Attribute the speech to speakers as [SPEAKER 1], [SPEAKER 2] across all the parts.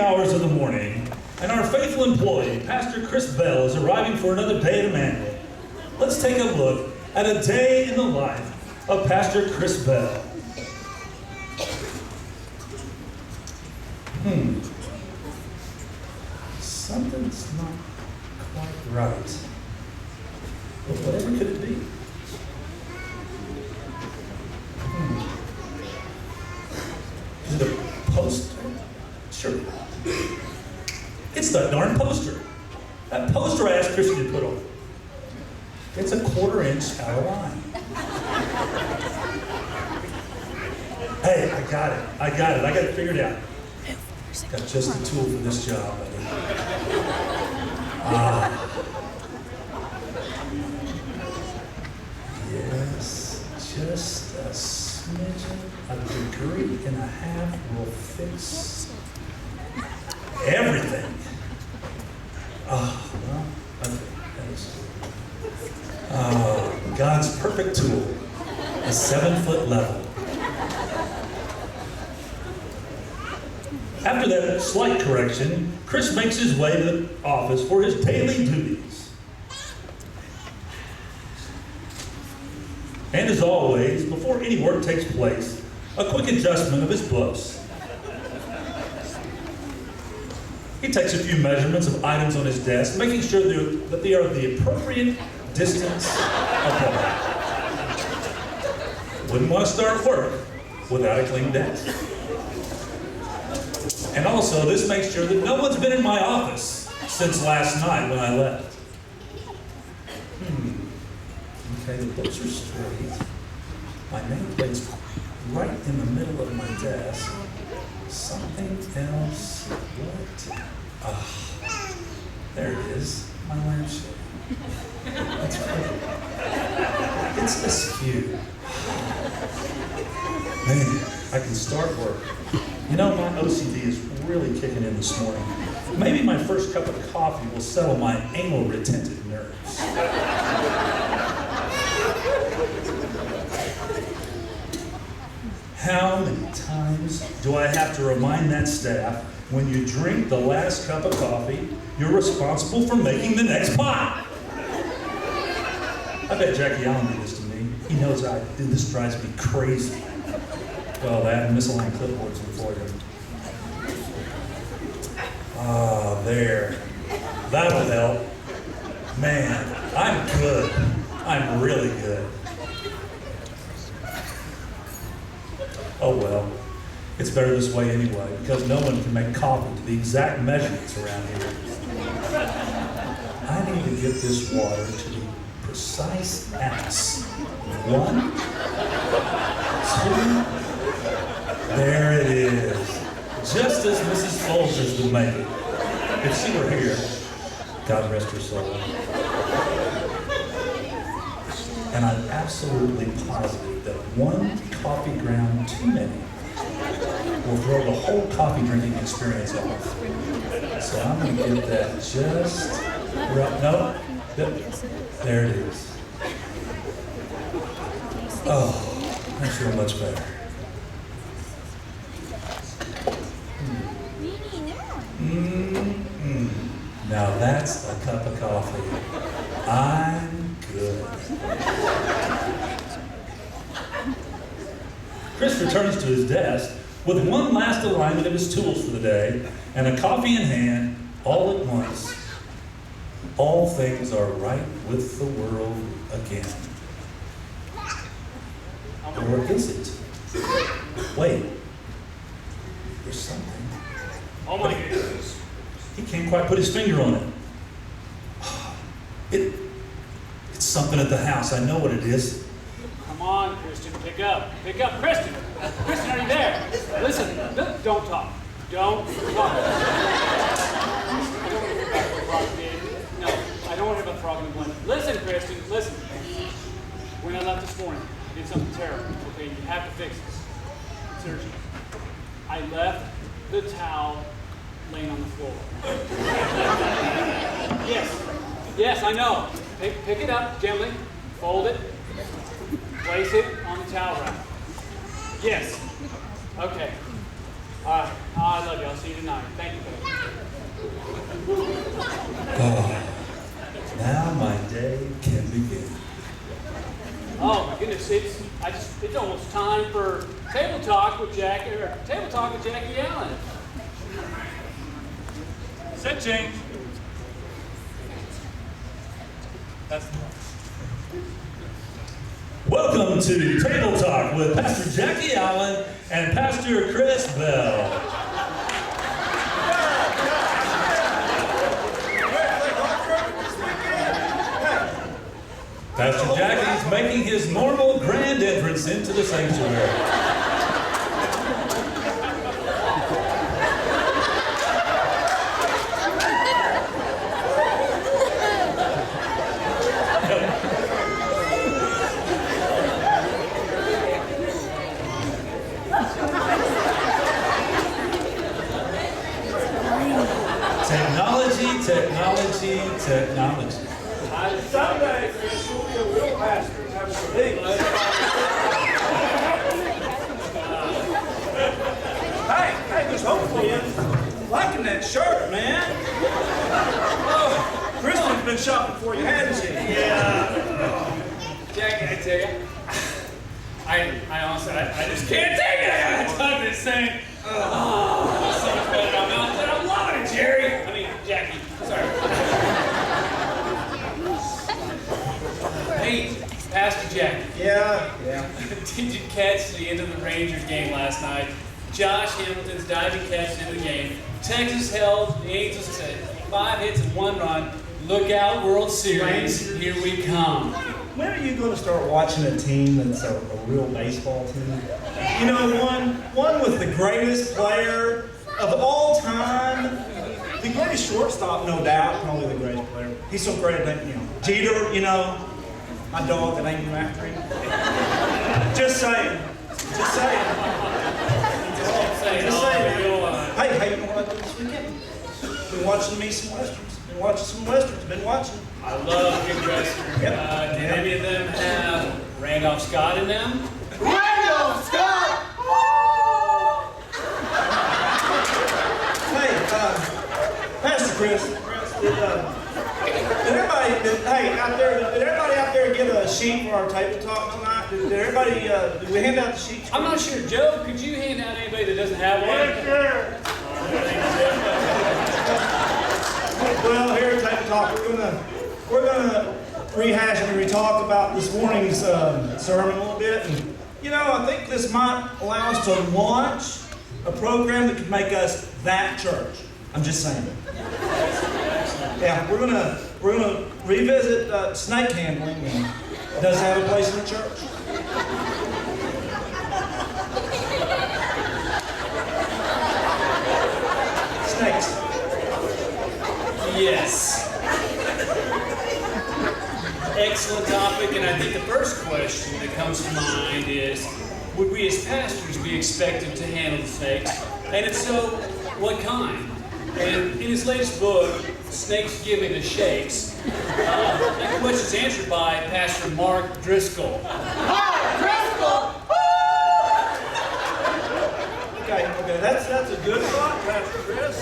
[SPEAKER 1] hours of the morning, and our faithful employee, Pastor Chris Bell, is arriving for another day at Immanuel. Let's take a look at a day in the life of Pastor Chris Bell. Something's not quite right. But whatever could it be? Is it a poster? Sure. It's that darn poster. That poster I asked Christy to put on. It's a 1/4 inch out of line. Hey, I got it. I got it figured out. Got just the tool for this job, buddy. Yes, just a smidgen, a degree and a half will fix everything. Well, okay. God's perfect tool, a 7-foot level. After that slight correction, Chris makes his way to the office for his daily duties. And as always, before any work takes place, a quick adjustment of his books. He takes a few measurements of items on his desk, making sure that they are the appropriate distance apart. Wouldn't want to start work without a clean desk. And also, this makes sure that no one's been in my office since last night when I left. Okay, the books are straight. My nameplate's right in the middle of my desk. Something else. What? There it is. My lampshade. That's right. It's askew. Man, I can start work. You know, my OCD is really kicking in this morning. Maybe my first cup of coffee will settle my anal retentive nerves. How many times do I have to remind that staff, when you drink the last cup of coffee, you're responsible for making the next pot? I bet Jackie Allen did this to me. He knows I do. This drives me crazy. Well, that and misaligned clipboards before you. There. That'll help. Man, I'm good. I'm really good. Oh well, it's better this way anyway, because no one can make coffee to the exact measurements around here. I need to get this water to the precise ounce. 1, 2, there it is. Just as Mrs. Folgers would make it. If she were here, God rest her soul. And I'm absolutely positive that 1 coffee ground too many will throw the whole coffee drinking experience off. So I'm going to get that just right. No, there it is. Oh, I feel much better. Now that's a cup of coffee. I'm good. Chris returns to his desk with one last alignment of his tools for the day and a coffee in hand, all at once. All things are right with the world again. Or is it? Wait. There's something.
[SPEAKER 2] Oh my goodness.
[SPEAKER 1] He can't quite put his finger on it. It's something at the house. I know what it is.
[SPEAKER 2] Come on, Christian, pick up. Pick up, Christian. Christian, are you there? Listen, don't talk. Don't talk. I don't want to hear about the frog did. No, I don't want to hear about the frog in the blender. Listen, Christian, listen. When I left this morning, I did something terrible. Okay, you have to fix this. Seriously. I left the towel laying on the floor. Yes, I know. Pick it up gently, fold it, place it on the towel rack. Yes. Okay. All right. I love you. I'll see you tonight. Thank you, baby.
[SPEAKER 1] Oh, now my day can begin.
[SPEAKER 2] Oh my goodness, it's almost time for Table Talk with Jackie Allen.
[SPEAKER 3] Set change. That's the one.
[SPEAKER 1] Welcome to Table Talk with Pastor Jackie Allen and Pastor Chris Bell. Pastor Jackie's making his normal grand entrance into the sanctuary. Technology.
[SPEAKER 3] Someday, Chris, you'll be a real pastor. Hey, there's hope for you. Liking that shirt, man. Oh, Kristen's been shopping for you, hasn't she?
[SPEAKER 2] Yeah. Jackie, I tell you, I honestly, I just can't take it. I gotta talk this thing. Oh, so much better now. I'm loving it, Jerry. I mean, Jackie. Sorry. Hey, Pastor Jackie.
[SPEAKER 3] Yeah.
[SPEAKER 2] Did you catch the end of the Rangers game last night? Josh Hamilton's diving catch into the game. Texas held the Angels to 5 hits and 1 run. Look out, World Series. Here we come.
[SPEAKER 4] When are you going to start watching a team that's a real baseball team? You know, one with the greatest player of all time, the greatest shortstop, no doubt, probably the greatest player. He's so great that, Jeter, my dog that ain't named after him. Just saying. Just saying. Hey, you know what I did this weekend? Been watching me some westerns. Been watching.
[SPEAKER 2] I love good western.
[SPEAKER 4] Yep.
[SPEAKER 2] Did any of them have Randolph Scott in them?
[SPEAKER 4] Randolph Scott! Hey, Pastor Chris, did everybody out there get a sheet for our table talk tonight? Did everybody, did we hand out the sheets?
[SPEAKER 2] I'm not sure. Joe, could you hand out anybody that doesn't have one?
[SPEAKER 3] Yeah, sure.
[SPEAKER 4] Well, here at Table Talk, we're gonna rehash and re-talk about this morning's sermon a little bit. And, I think this might allow us to launch a program that could make us that church. I'm just saying. Yeah, we're gonna revisit snake handling, and it does have a place in the church. Snakes.
[SPEAKER 2] Yes. Excellent topic, and I think the first question that comes to mind is, would we as pastors be expected to handle the snakes? And if so, what kind? And in his latest book, Snakes Give Me the Shakes, that question is answered by Pastor Mark Driscoll.
[SPEAKER 4] Okay, that's a good thought, Pastor Chris.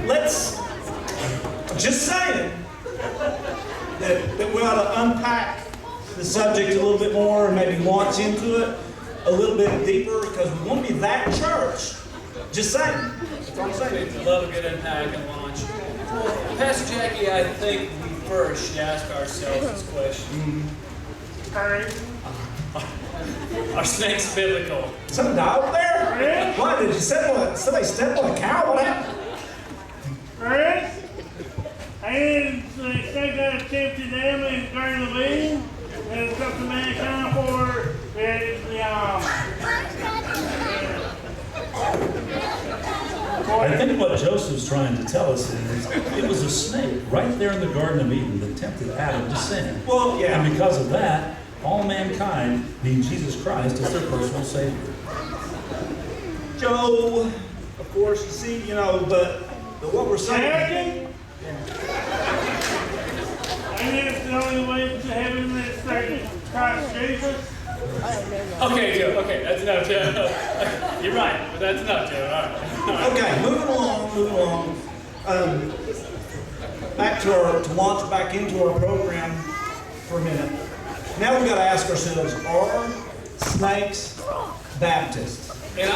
[SPEAKER 4] Let's just saying that we ought to unpack the subject a little bit more and maybe launch into it a little bit deeper because we want to be that church. Just saying. That's all I'm saying.
[SPEAKER 2] I love a good unpack and launch. Pastor Jackie, I think we first should ask ourselves this question. Are snakes biblical?
[SPEAKER 4] Something died over there? What, did you somebody step on a cow? What happened?
[SPEAKER 3] Chris? And the snake got tempted them in the Garden of Eden, and it's up to mankind for
[SPEAKER 1] I think what Joseph's trying to tell us is it was a snake right there in the Garden of Eden that tempted Adam to sin.
[SPEAKER 4] Well, yeah.
[SPEAKER 1] And because of that, all mankind need Jesus Christ as their personal Savior.
[SPEAKER 4] Joe, of course, you see, but what we're saying.
[SPEAKER 3] And it's the only way to heaven is through Christ Jesus.
[SPEAKER 2] Okay, Joe. Okay, that's enough, Joe. You're right, but that's enough, Joe. All right.
[SPEAKER 4] Okay, moving along. Back to launch back into our program for a minute. Now we've got to ask ourselves, are snakes Baptists?
[SPEAKER 2] And I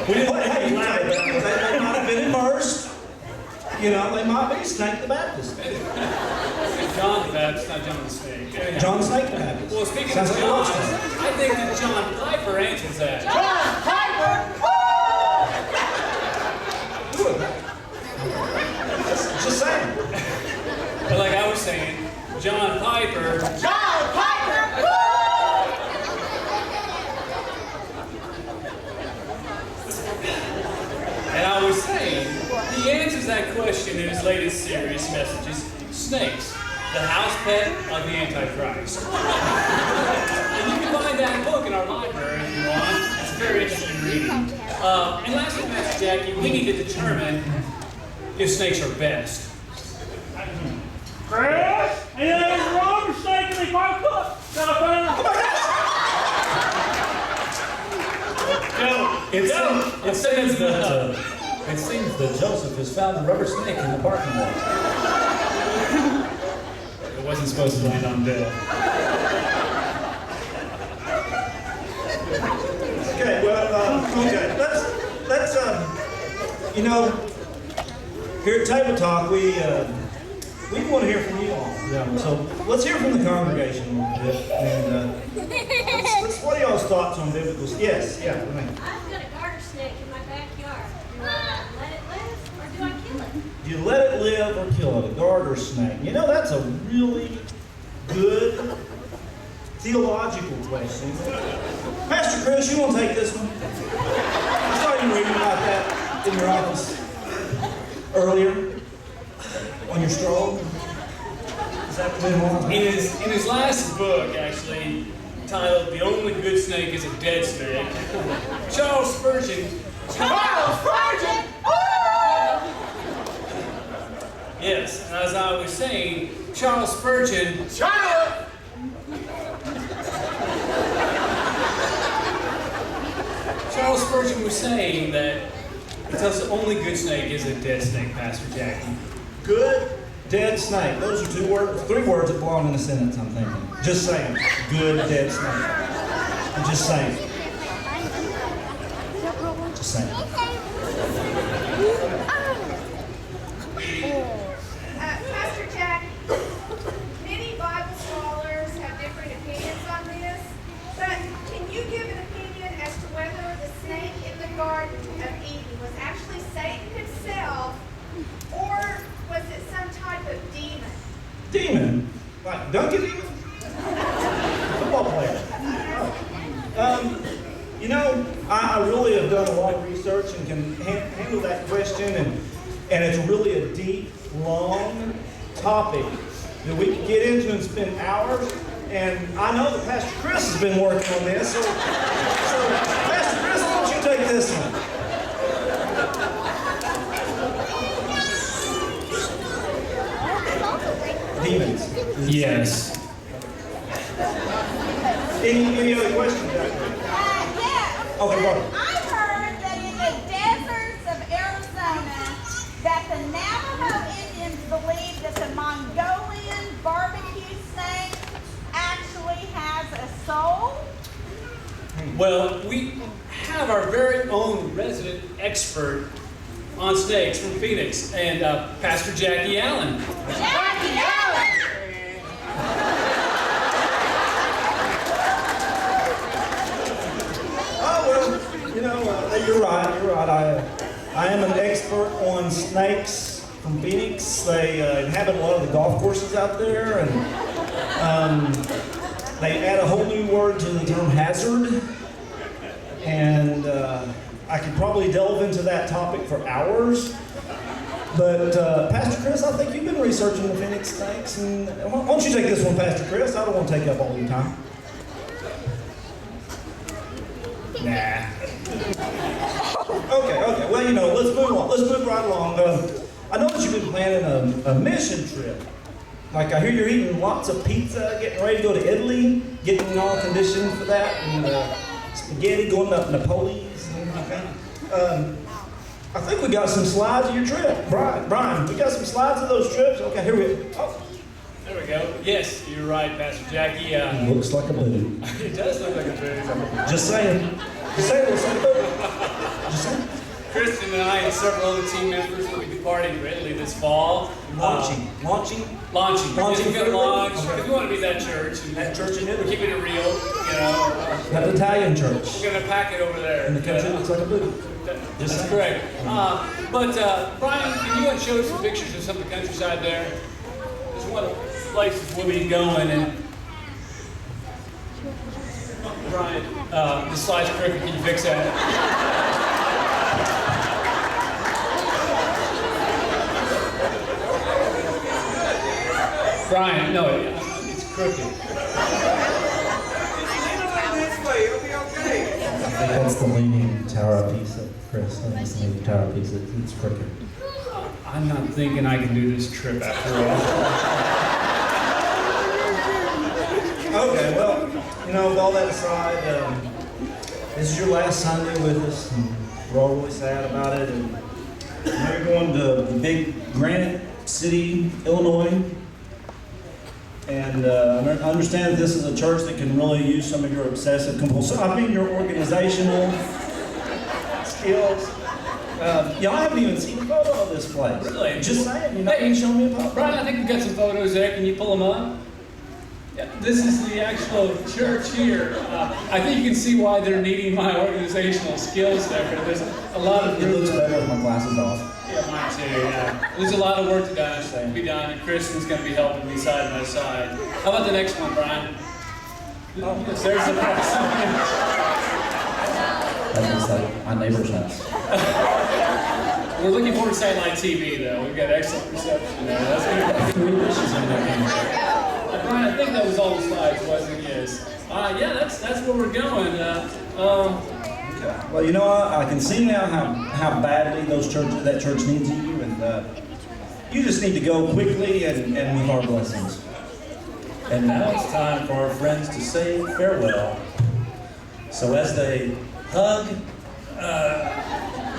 [SPEAKER 4] Hey, they might have been immersed. You know, they might be Snake the Baptist.
[SPEAKER 2] believe John the Baptist, not John the Snake. Anyhow.
[SPEAKER 4] John Snake the Baptist.
[SPEAKER 2] Well, speaking
[SPEAKER 4] Sounds
[SPEAKER 2] of
[SPEAKER 4] like a
[SPEAKER 2] John,
[SPEAKER 4] watchman.
[SPEAKER 2] I think that John Piper answers that.
[SPEAKER 4] Just saying.
[SPEAKER 2] But like I was saying, John Piper. And I was saying, he answers that question in his latest series messages, Snakes, the house pet of the Antichrist. And you can find that book in our library if you want. It's very interesting reading. And lastly, Master Jackie, we need to determine if snakes are best.
[SPEAKER 3] Chris, anything wrong with snake in the park? Gotta find out.
[SPEAKER 1] It seems that Joseph has found a rubber snake in the parking lot.
[SPEAKER 2] It wasn't supposed to land on Bill.
[SPEAKER 4] Okay, well, okay. Let's you know, here at Table Talk, we want to hear from you all. Yeah, so let's hear from the congregation a little bit. And what are y'all's thoughts on biblical? Yes, yeah.
[SPEAKER 5] I've got a garter snake in my backyard. Do I let it live or do I kill it?
[SPEAKER 4] Do you let it live or kill it? A garter snake. You know, that's a really good theological question. Pastor Chris, you want to take this one? I saw you reading about that in your office earlier on your stroll. Is that what
[SPEAKER 2] In his last book, actually, titled "The Only Good Snake Is a Dead Snake," Charles Spurgeon. Yes, as I was saying, Charles Spurgeon. Charles Spurgeon was saying that he tells the only good snake is a dead snake, Pastor Jackie.
[SPEAKER 4] Good, dead snake. Those are three words that belong in a sentence, I'm thinking. Just saying. Good, dead snake. I'm just saying. Just saying.
[SPEAKER 6] Pastor Jack, many Bible scholars have different opinions on this, but can you give an opinion as to whether the snake in the Garden of Eden was actually Satan himself, or was it some type of demon?
[SPEAKER 4] Demon? Like Duncan even? Football player. Oh. You know, I really have done a lot of research and can handle that question, and it's really a deep, long topic that we could get into and spend hours. And I know that Pastor Chris has been working on this, so Pastor Chris, why don't you take this one? Demons.
[SPEAKER 2] Yes.
[SPEAKER 4] Any other questions?
[SPEAKER 7] Yeah.
[SPEAKER 4] Okay, go ahead.
[SPEAKER 7] I heard that in the deserts of Arizona, that the Navajo Indians believe that the Mongolian barbecue snake actually has a soul.
[SPEAKER 2] Well, we have our very own resident expert on snakes from Phoenix, and Pastor Jackie Allen.
[SPEAKER 7] Jackie Allen!
[SPEAKER 4] You're right. I am an expert on snakes from Phoenix. They inhabit a lot of the golf courses out there, and they add a whole new word to the term hazard. And I could probably delve into that topic for hours. But Pastor Chris, I think you've been researching the Phoenix snakes, and why don't you take this one, Pastor Chris? I don't want to take up all your time.
[SPEAKER 2] Nah.
[SPEAKER 4] Okay. Well, let's move on. Let's move right along. I know that you've been planning a mission trip. Like I hear you're eating lots of pizza, getting ready to go to Italy, getting all conditioned for that, and spaghetti, going to Napoli's and like that. I think we got some slides of your trip. Brian, we got some slides of those trips? Okay, here we go. Oh.
[SPEAKER 2] There we go. Yes, you're right, Pastor Jackie.
[SPEAKER 1] Looks like a booty.
[SPEAKER 2] It does look like a booty.
[SPEAKER 4] Just saying. Just saying, it looks like a booty. Just saying.
[SPEAKER 2] Kristen and I and several other team members will be departing for Italy this fall.
[SPEAKER 4] Launching.
[SPEAKER 2] Launching.
[SPEAKER 4] Launching
[SPEAKER 2] We're going to launch.
[SPEAKER 4] Okay.
[SPEAKER 2] Because we want to be that church. And
[SPEAKER 4] That church in Italy.
[SPEAKER 2] keeping it real, you know.
[SPEAKER 4] That Italian church.
[SPEAKER 2] We're going to pack it over there.
[SPEAKER 4] And the country looks like a booty.
[SPEAKER 2] That's correct. But Brian, can you show us some pictures of some of the countryside there? There's one of the places we'll be going, and Brian, the slide's crooked. Can you fix that? Brian, no, it's crooked.
[SPEAKER 1] That's the leaning tower piece, Chris. That's the leaning tower piece. It's crooked.
[SPEAKER 2] I'm not thinking I can do this trip after all.
[SPEAKER 4] Okay, well, you know, with all that aside, this is your last Sunday with us, and we're all really sad about it. And you're going to the big Granite City, Illinois. And I understand that this is a church that can really use some of your obsessive compulsive, your organizational skills. Y'all haven't even seen a photo of this place.
[SPEAKER 2] Really?
[SPEAKER 4] Just saying, you're not going to show me a photo?
[SPEAKER 2] Brian, I think we've got some photos there. Can you pull them up? Yeah, this is the actual church here. I think you can see why they're needing my organizational skills there. There's a lot of
[SPEAKER 4] It looks better with my glasses off.
[SPEAKER 2] Yeah, mine too. Yeah. There's a lot of work to be done, and Kristen's going to be helping me side by side. How about the next one, Brian? Oh, yes, there's the
[SPEAKER 1] That looks like my neighbor's house.
[SPEAKER 2] We're looking forward to satellite TV, though. We've got excellent reception there. That's good. 3 dishes in there. Brian, I think that was all the slides, wasn't it? Yes. Yeah, that's where we're going.
[SPEAKER 4] Well, you know what? I can see now how badly that church needs you, and you just need to go quickly and with our blessings.
[SPEAKER 1] And now it's time for our friends to say farewell. So as they hug,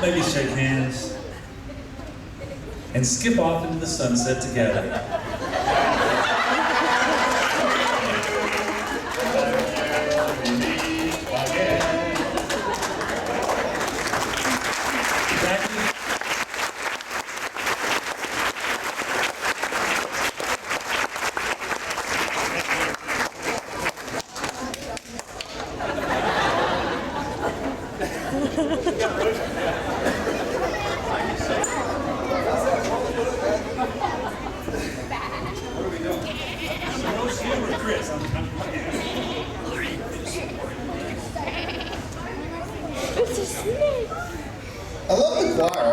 [SPEAKER 1] maybe shake hands, and skip off into the sunset together.
[SPEAKER 8] I love the choir.